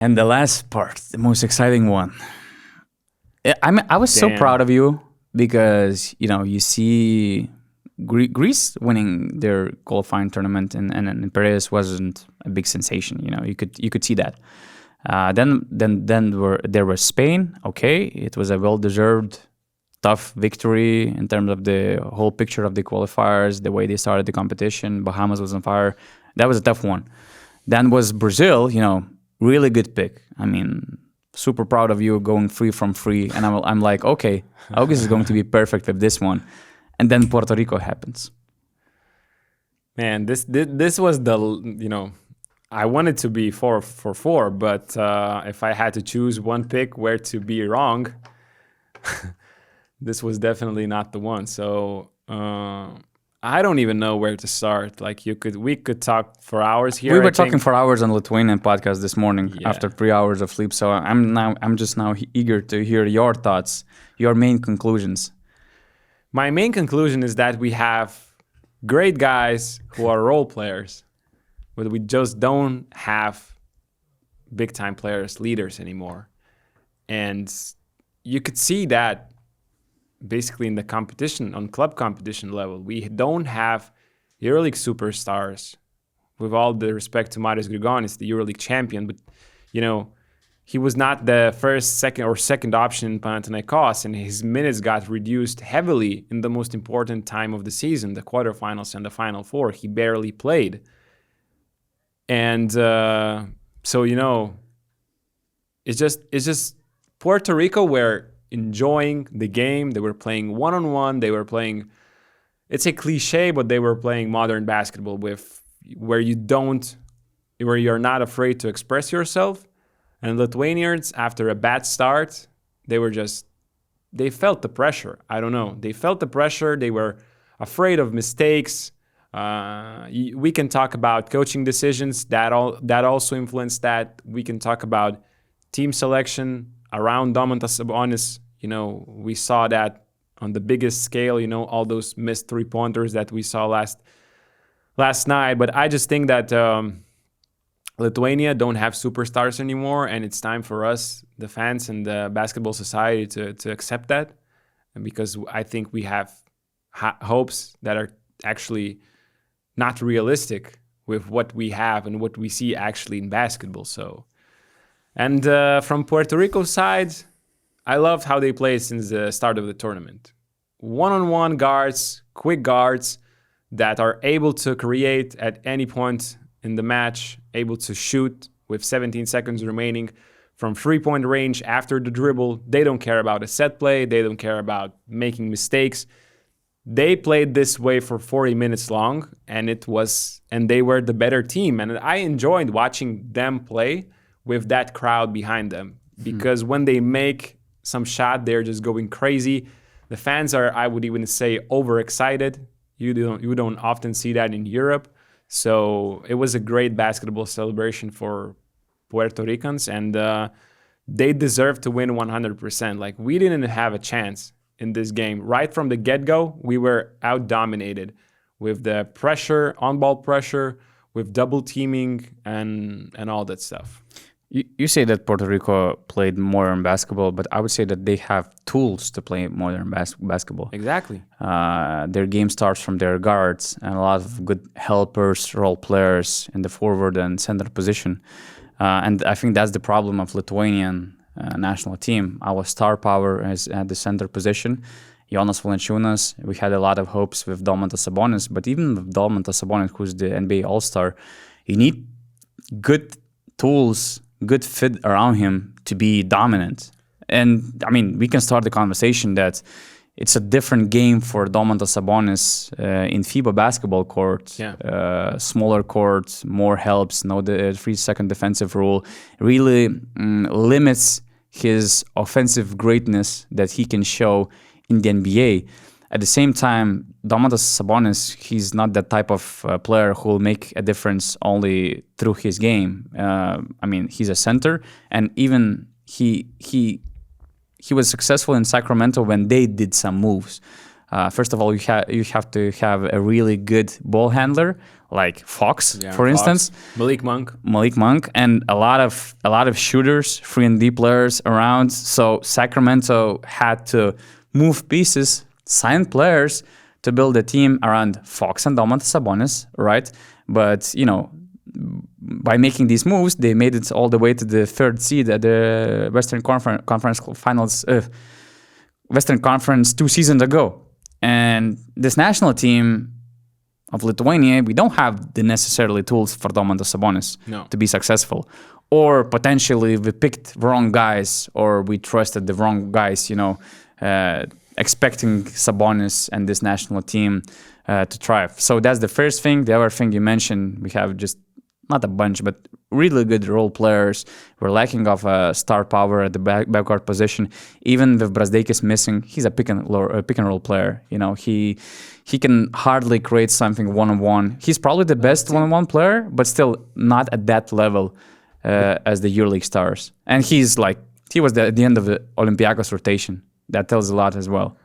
And the last part, the most exciting one. I was so Damn. proud of you because you see Greece winning their qualifying tournament, and Paris wasn't a big sensation. You could see that. Then there was Spain. Okay, it was a well-deserved, tough victory in terms of the whole picture of the qualifiers, the way they started the competition. Bahamas was on fire. That was a tough one. Then was Brazil. Really good pick. I mean, super proud of you going free from free. And I'm like, okay, August is going to be perfect with this one. And then Puerto Rico happens. Man, this was I wanted to be 4-4, but if I had to choose one pick where to be wrong, this was definitely not the one. So I don't even know where to start. Like we could talk for hours here. We were talking for hours on Lithuanian podcast this morning after 3 hours of sleep. So I'm just now eager to hear your thoughts, your main conclusions. My main conclusion is that we have great guys who are role players, but we just don't have big time players, leaders anymore. And you could see that basically in the competition, on club competition level. We don't have EuroLeague superstars. With all the respect to Marius Grigonis, the EuroLeague champion, but he was not the second option in Panathinaikos, and his minutes got reduced heavily in the most important time of the season, the quarterfinals and the Final Four. He barely played. And so, it's just Puerto Rico were enjoying the game. They were playing one-on-one. They were playing, it's a cliche, but they were playing modern basketball where you're not afraid to express yourself. And Lithuanians, after a bad start, they felt the pressure. I don't know. They felt the pressure. They were afraid of mistakes. We can talk about coaching decisions that also influenced that. We can talk about team selection around Domantas Sabonis. We saw that on the biggest scale. All those missed 3-pointers that we saw last night. But I just think that Lithuania don't have superstars anymore, and it's time for us, the fans and the basketball society, to accept that. And because I think we have hopes that are actually not realistic with what we have and what we see actually in basketball. So, and from Puerto Rico's side, I loved how they played since the start of the tournament. One-on-one guards, quick guards that are able to create at any point in the match, able to shoot with 17 seconds remaining from 3-point range after the dribble. They don't care about a set play. They don't care about making mistakes. They played this way for 40 minutes long, and they were the better team. And I enjoyed watching them play with that crowd behind them, because when they make some shot, they're just going crazy. The fans are, I would even say, overexcited. You don't often see that in Europe. So it was a great basketball celebration for Puerto Ricans, and they deserve to win 100%. Like, we didn't have a chance in this game. Right from the get-go, we were out-dominated with the pressure, on-ball pressure, with double teaming and all that stuff. You say that Puerto Rico played modern basketball, but I would say that they have tools to play modern basketball. Exactly. Their game starts from their guards and a lot of good helpers, role players in the forward and center position. And I think that's the problem of Lithuanian national team. Our star power is at the center position. Jonas Valančiūnas, we had a lot of hopes with Domantas Sabonis, but even with Domantas Sabonis, who's the NBA All-Star, you need good tools, good fit around him to be dominant. And I mean, we can start the conversation that it's a different game for Domantas Sabonis in FIBA basketball court. Yeah. Smaller court, more helps, no the 3-second defensive rule, really limits his offensive greatness that he can show in the NBA. At the same time, Domantas Sabonis, he's not that type of player who will make a difference only through his game. I mean, he's a center, and even he was successful in Sacramento when they did some moves. First of all, you have to have a really good ball handler like Fox, for instance, Malik Monk, and a lot of shooters, free and deep players around. So Sacramento had to move pieces, sign players to build a team around Fox and Domantas Sabonis, right? But by making these moves, they made it all the way to the third seed at the Western Conference Finals, Western Conference 2 seasons ago. And this national team of Lithuania, we don't have the necessarily tools for Domantas Sabonis to be successful. Or potentially we picked wrong guys, or we trusted the wrong guys, expecting Sabonis and this national team to thrive. So that's the first thing. The other thing you mentioned, we have just not a bunch, but really good role players. We're lacking of star power at the backcourt position. Even with Brazdeikis missing, he's a pick and roll player. He can hardly create something one-on-one. He's probably the best one-on-one player, but still not at that level as the EuroLeague stars. And he was at the end of the Olympiacos rotation. That tells a lot as well.